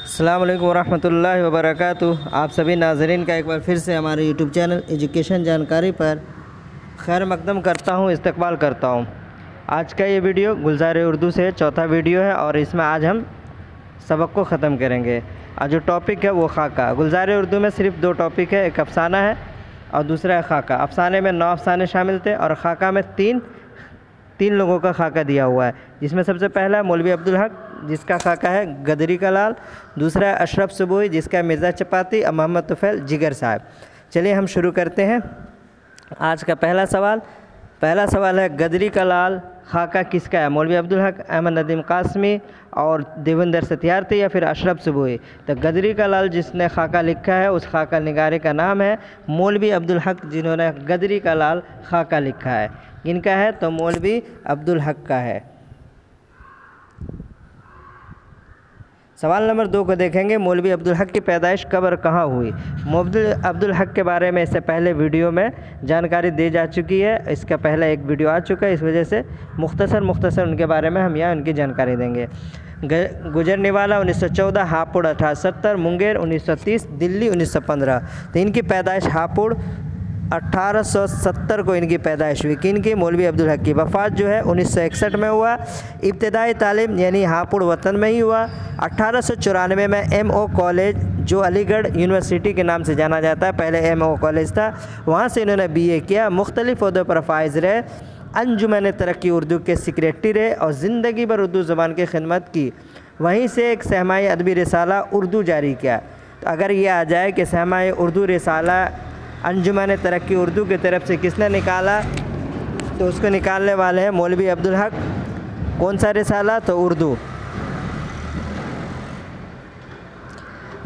अस्सलाम वालेकुम वरहमतुल्लाहि वबरकातुहू। आप सभी नाज़रीन का एक बार फिर से हमारे यूट्यूब चैनल एजुकेशन जानकारी पर खैर मकदम करता हूँ, इस्तकबाल करता हूँ। आज का ये वीडियो गुलजार उर्दू से चौथा वीडियो है और इसमें आज हम सबक को ख़त्म करेंगे। आज जो टॉपिक है वो खाका। गुलजार उर्दू में सिर्फ दो टॉपिक है, एक अफसाना है और दूसरा है खाका। अफसाने में 9 अफसाने शामिल थे और खाका में तीन लोगों का खाका दिया हुआ है, जिसमें सबसे पहला है मौलवी अब्दुल हक जिसका खाका है गदरी का लाल, दूसरा है अशरफ सुबोई जिसका मिर्ज़ा चपाती और मोहम्मद तुफ़ैल जिगर साहब। चलिए हम शुरू करते हैं। आज का पहला सवाल है गदरी का लाल खाका किसका है? मौलवी अब्दुल हक, अहमद नदीम कासमी और देवेंद्र सत्यार्थी या फिर अशरफ सुबोई? तो गदरी का लाल जिसने खाका लिखा है उस खाका निगारे का नाम है मौलवी अब्दुल हक, जिन्होंने गदरी का लाल खाका लिखा है। इनका है तो मौलवी अब्दुल हक का है। सवाल नंबर 2 को देखेंगे। मौलवी अब्दुल हक की पैदाइश कब और कहाँ हुई? मौलवी अब्दुल हक के बारे में इससे पहले वीडियो में जानकारी दी जा चुकी है, इसका पहला एक वीडियो आ चुका है, इस वजह से मुख्तसर उनके बारे में हम यहाँ उनकी जानकारी देंगे। गुजरने वाला 1914, हापुड़ 1870, मुंगेर 1930, दिल्ली 1915। तो इनकी पैदाइश हापुड़ 1870 को इनकी पैदाइश हुई। किनकी? मौलवी अब्दुल हक की। वफ़ात जो है 1961 में हुआ। इब्तदाई तालीम यानी हापुड़ वतन में ही हुआ। 1894 में MO कॉलेज जो अलीगढ़ यूनिवर्सिटी के नाम से जाना जाता है, पहले MO कॉलेज था, वहाँ से इन्होंने BA किया। मुख्तलिफ़ ओहदों पर फाइज़ रहे। अंजुमन तरक्की उर्दू के सेक्रेटरी रहे और ज़िंदगी भर उर्दू ज़बान की खिदमत की। वहीं से एक सहमाई अदबी रिसाला उर्दू जारी किया। तो अगर ये आ जाए कि सहमाई उर्दू रिसाला अंजुमन तरक्की उर्दू की तरफ से किसने निकाला, तो उसको निकालने वाले हैं मौलवी अब्दुल हक। कौन सा रिसाला? तो उर्दू।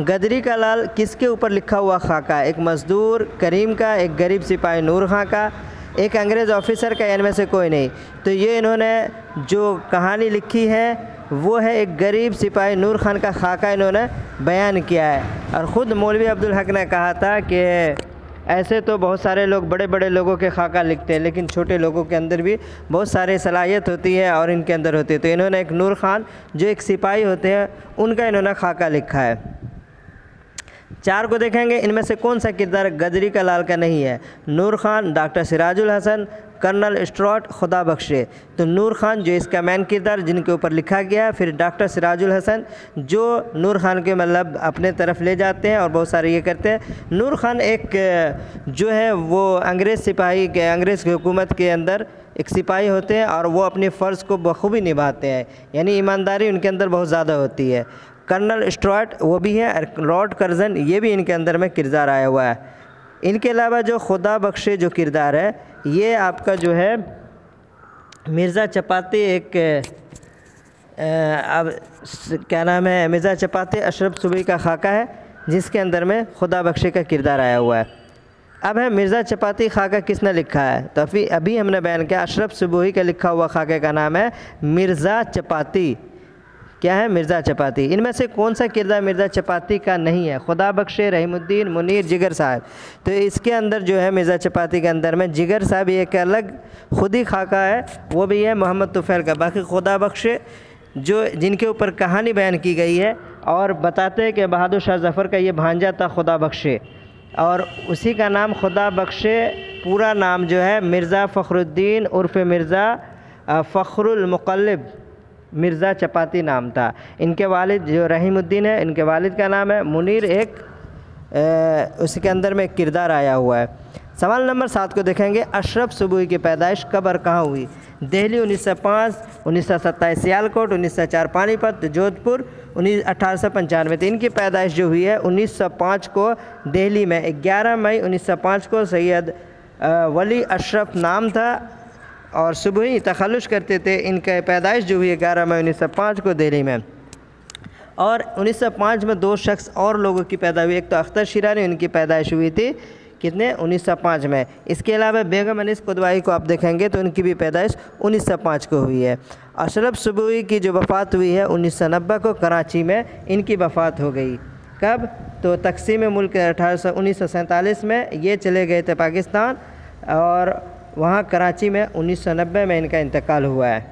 गदरी का लाल किसके ऊपर लिखा हुआ खाका? एक मज़दूर करीम का, एक गरीब सिपाही नूर खां का, एक अंग्रेज़ ऑफिसर का, इनमें से कोई नहीं। तो ये इन्होंने जो कहानी लिखी है वो है एक गरीब सिपाही नूर खान का खाका इन्होंने बयान किया है। और ख़ुद मौलवी अब्दुल हक ने कहा था कि ऐसे तो बहुत सारे लोग बड़े बड़े लोगों के खाका लिखते हैं, लेकिन छोटे लोगों के अंदर भी बहुत सारी सलाहियत होती है और इनके अंदर होती है। तो इन्होंने एक नूर खान जो एक सिपाही होते हैं उनका इन्होंने खाका लिखा है। 4 को देखेंगे। इनमें से कौन सा किरदार गदरी का लाल का नहीं है? नूर खान, डॉक्टर सिराजुल हसन, कर्नल स्ट्रॉट, खुदा बख्शे। तो नूर खान जो इसका मेन किरदार जिनके ऊपर लिखा गया है, फिर डॉक्टर सिराजुल हसन जो नूर खान के मतलब अपने तरफ ले जाते हैं और बहुत सारे ये करते हैं। नूर खान एक जो है वो अंग्रेज़ की हुकूमत के अंदर एक सिपाही होते हैं और वो अपने फ़र्ज़ को बखूबी निभाते हैं, यानी ईमानदारी उनके अंदर बहुत ज़्यादा होती है। कर्नल स्ट्रॉट वो भी है, लॉर्ड कर्जन ये भी इनके अंदर में किरदार आया हुआ है। इनके अलावा जो खुदा बख्शे जो किरदार है ये आपका जो है मिर्ज़ा चपाती एक अब क्या नाम है, मिर्ज़ा चपाती अशरफ सुबोई का खाका है जिसके अंदर में खुदा बख्शे का किरदार आया हुआ है। अब है मिर्ज़ा चपाती खाका किसने लिखा है? तो अभी हमने बयान किया अशरफ सुबोई का लिखा हुआ खाके का नाम है मिर्ज़ा चपाती। क्या है? मिर्ज़ा चपाती। इनमें से कौन सा किरदार मिर्ज़ा चपाती का नहीं है? खुदा बख्शे, रहीमुद्दीन, मुनीर, जिगर साहब। तो इसके अंदर जो है मिर्ज़ा चपाती के अंदर में जिगर साहब एक अलग खुद ही खाका है, वो भी है मोहम्मद तुफ़ैल का। बाकी खुदा बख्शे जो जिनके ऊपर कहानी बयान की गई है और बताते हैं कि बहादुर शाह ज़फ़र का ये भांजा था खुदा बख्शे, और उसी का नाम खुदा बख्शे पूरा नाम जो है मिर्ज़ा फ़खरुद्दीन उर्फ़ मिर्ज़ा फ़खरुल मुक़ल्लिब मिर्ज़ा चपाती नाम था। इनके वालिद जो रहीमुद्दीन है, इनके वालिद का नाम है मुनीर, एक उसके अंदर में एक किरदार आया हुआ है। सवाल नंबर 7 को देखेंगे। अशरफ सुबोई की पैदाइश कब और कहाँ हुई? दिल्ली 1905, 1927 सियालकोट, 1904 पानीपत, जोधपुर 1895। तो इनकी पैदाइश जो हुई है 1905 को दिल्ली में। 11 मई 1905 को सैयद वली अशरफ नाम था और सुबह तखल्लुस करते थे। इनका पैदाइश जो हुई 11 मई 1905 को दिल्ली में। और 1905 में 2 शख्स और लोगों की पैदा हुई। एक तो अख्तर शिरानी, उनकी पैदाइश हुई थी कितने? 1905 में। इसके अलावा बेगम अनीस कुदवाई को आप देखेंगे तो उनकी भी पैदाइश 1905 को हुई है। अशरफ सुबोई की जो वफ़ात हुई है 1990 को कराची में इनकी वफ़ात हो गई। कब? तो तक़सीम मुल्क 1947 में ये चले गए थे पाकिस्तान और वहाँ कराची में 1990 में इनका इंतकाल हुआ है।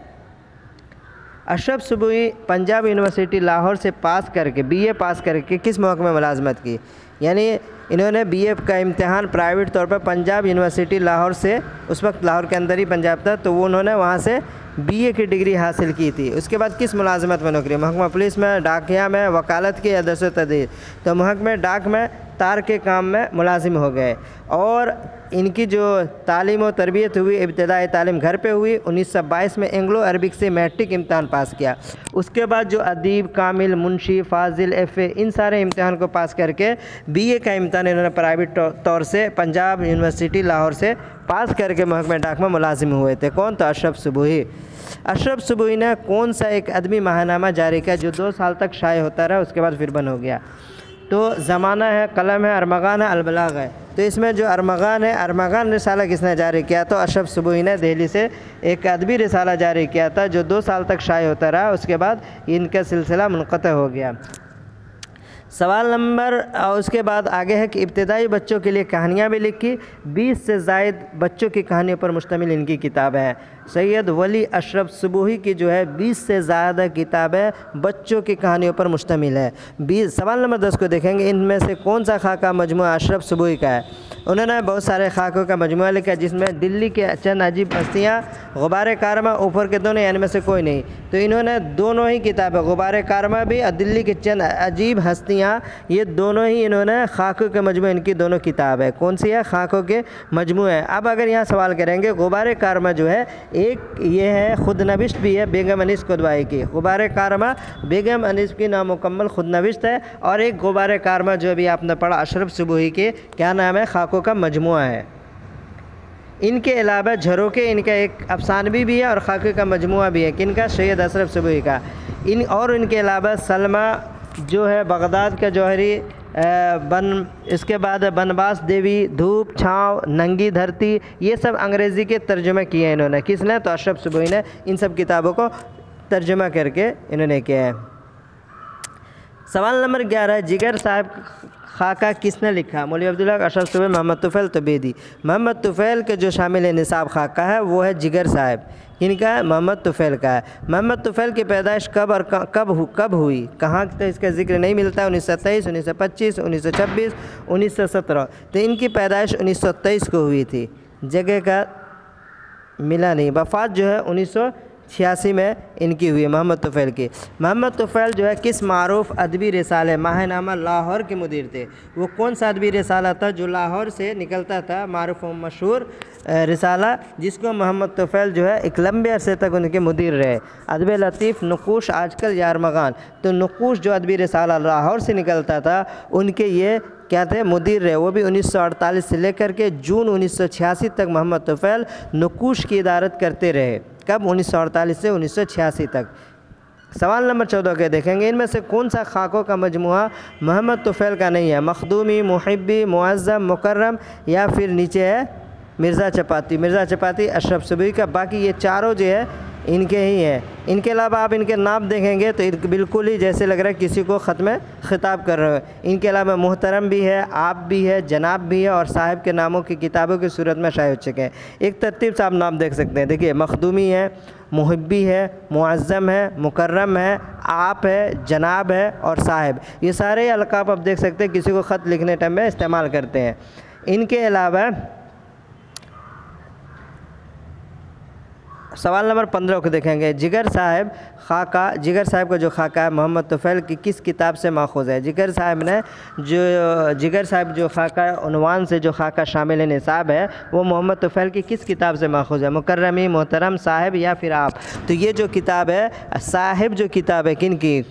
अशरफ सुबही पंजाब यूनिवर्सिटी लाहौर से पास करके BA पास करके किस महकमे में मुलाजमत की, यानी इन्होंने BA का इम्तिहान प्राइवेट तौर पर पंजाब यूनिवर्सिटी लाहौर से, उस वक्त लाहौर के अंदर ही पंजाब था, तो वो उन्होंने वहाँ से BA की डिग्री हासिल की थी। उसके बाद किस मुलाजमत में नौकरी, महकमा पुलिस में, डाकिया में, वकालत की या दरस तदरीस। तो महकमे डाक में तार के काम में मुलाजिम हो गए। और इनकी जो तालीम और तरबियत हुई, इब्तिदाई तालीम घर पे हुई। 1922 में एंग्लो अरबिक से मैट्रिक इम्तहान पास किया। उसके बाद जो अदीब, कामिल, मुंशी, फाजिल, FA इन सारे इम्तहान को पास करके BA का इम्तहान इन्होंने प्राइवेट तौर से पंजाब यूनिवर्सिटी लाहौर से पास करके महकमे डाक में मुलाजिम हुए थे। कौन? तो अशरफ सुबही। अशरफ सुबही ने कौन सा एक अदबी माहनामा जारी किया जो 2 साल तक शाये होता रहा, उसके बाद फिर बंद हो गया? तो ज़माना है, कलम है, अरमगान है, अलबलाग है। तो इसमें जो अरमगान है, अरमगान रिसाला किसने जारी किया? तो अशरफ सुबही ने दिल्ली से एक अदबी रिसाला जारी किया था जो 2 साल तक शाये होता रहा, उसके बाद इनका सिलसिला मुनक़ता हो गया। सवाल नंबर उसके बाद आगे है कि इब्तिदाई बच्चों के लिए कहानियाँ भी लिखी। 20 से ज़ायद बच्चों की कहानियों पर मुश्तमिल इनकी किताब है। सैयद वली अशरफ सुबही की जो है 20 से ज़्यादा किताबें बच्चों की कहानियों पर मुश्तमिल है। 20। सवाल नंबर 10 को देखेंगे, इनमें से कौन सा खाका मजमुआ अशरफ सुबही का है? उन्होंने बहुत सारे खाकों का मजमुआ लिखा जिसमें दिल्ली के चंद अजीब हस्तियाँ, गुबार कारमा, ऊपर के दोनों, इनमें से कोई नहीं। तो इन्होंने दोनों ही किताबें, गुबार कारमा भी और दिल्ली के चंद अजीब हस्तियाँ, ये दोनों ही इन्होंने खाकों के मजमुए, इनकी दोनों किताब है। कौन सी है? खाकों के मजमुए है। अब अगर यहाँ सवाल करेंगे, गुबार कारमा जो है एक ये है खुद नविश्त भी है बेगम अनीस कुदवाई की। गुबार कारमा बेगम अनीस की नामुकम्मल खुद नविश्त है। और एक गुबार कारमा जो अभी आपने पढ़ा अशरफ सुबही के, क्या नाम है? खाकों का मजमुआ है। इनके अलावा झरोके इनका एक अफसानवी भी है और खाके का मजमुआ भी है। किनका? सैयद अशरफ सुबही का। इनके अलावा सलमा जो है बगदाद का जौहरी, इसके बाद बनवास देवी, धूप, छाँव, नंगी धरती, ये सब अंग्रेज़ी के तर्जुमे किए हैं इन्होंने। किसने? तो अशरफ सुबही ने इन सब किताबों को तर्जुमा करके इन्होंने किया है। सवाल नंबर 11, जिगर साहब खाका किसने लिखा? मौलवी अब्दुल्ला, अशरफ सुबही, मोहम्मद तुफ़ैल, तबेदी। मोहम्मद तुफ़ैल के जो शामिल निसाब खाका है वो है जिगर साहब। किनका है? मोहम्मद तुफ़ैल का है। मोहम्मद तुफ़ैल की पैदाइश कब और कब हुई, कहाँ तो इसका जिक्र नहीं मिलता है। 1923, 1925, 1926, 1917। तो इनकी पैदाइश 1923 को हुई थी, जगह का मिला नहीं। वफ़ात जो है 1986 में इनकी हुई है, मोहम्मद तुफ़ैल की। मोहम्मद तुफ़ैल जो है किस मारूफ अदबी रिसाले माहनामा लाहौर के मुदीर थे? वो कौन सा अदबी रिसाला था जो लाहौर से निकलता था, मारूफ व मशहूर रिसाला, जिसको मोहम्मद तुफ़ैल जो है एक लंबे अरसे तक उनके मुदीर रहे? अदब लतीफ़, नुकूश, आजकल यारमगान। तो नुकूश जो अदबी रिसाला लाहौर से निकलता था, उनके ये क्या थे? मुदीर रहे। वो भी 1948 से लेकर के जून 1986 तक मोहम्मद तुफ़ैल नुकूश की इदारत करते रहे। कब? 1948 से 1986 तक। सवाल नंबर 14 के देखेंगे, इनमें से कौन सा खाकों का मजमुआ मोहम्मद तुफ़ैल का नहीं है? मखदूमी, मुहिब्बी, मुअज़्ज़म, मुकर्रम, या फिर नीचे है मिर्ज़ा चपाती। मिर्ज़ा चपाती अशरफ सुबही का। बाकी ये चारों जो है इनके ही हैं। इनके अलावा आप इनके नाम देखेंगे तो बिल्कुल ही जैसे लग रहा है किसी को ख़त में ख़िताब कर रहे हो। इनके अलावा मोहतरम भी है, आप भी है, जनाब भी है, और साहिब के नामों की किताबों की सूरत में शाये हो चुके हैं। एक तरतीब से आप नाम देख सकते हैं। देखिए, मखदूमी है, मुहिब्बी है, मुअज़्ज़म है, मुकर्रम है, आप है, जनाब है और साहिब। ये सारे अलक़ाब आप देख सकते हैं किसी को ख़त लिखने टाइम में इस्तेमाल करते हैं। इनके अलावा सवाल नंबर 15 को देखेंगे, जिगर साहब खाका, जिगर साहब का जो खाका है मोहम्मद तुफ़ैल की किस किताब से माखूज़ है? जिगर साहब ने जिगर साहब जो खाका उन्वान से जो खाका शामिल निसाब है वो मोहम्मद तुफ़ैल की किस किताब से माखूज़ है? मुकर्रमी, मोहतरम, साहिब या फिर आप? तो ये जो किताब है साहिब जो किताब है किन की?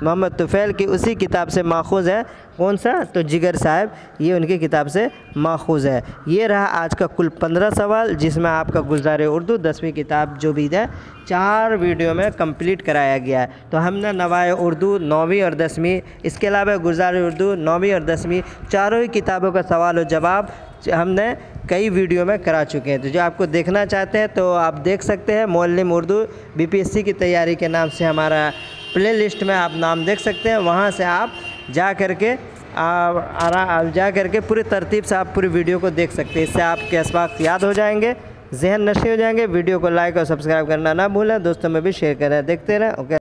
मोहम्मद तुफ़ैल की, उसी किताब से माखूज़ है। कौन सा? तो जिगर साहब, ये उनकी किताब से माखूज़ है। ये रहा आज का कुल 15 सवाल, जिसमें आपका गुलज़ार उर्दू 10वीं किताब जो भी है 4 वीडियो में कंप्लीट कराया गया है। तो हमने नवाए उर्दू 9वीं और 10वीं, इसके अलावा गुलज़ार उर्दू 9वीं और 10वीं, चारों ही किताबों का सवाल और जवाब हमने कई वीडियो में करा चुके हैं। तो जो आपको देखना चाहते हैं तो आप देख सकते हैं। मुअल्लिम उर्दू BPSC की तैयारी के नाम से हमारा प्ले लिस्ट में आप नाम देख सकते हैं। वहाँ से आप जा करके पूरी तरतीब से आप पूरी वीडियो को देख सकते हैं। इससे आपके असबाक़ याद हो जाएंगे। जहन नशी हो जाएंगे। वीडियो को लाइक और सब्सक्राइब करना ना भूलें, दोस्तों में भी शेयर करें। देखते रहें। ओके।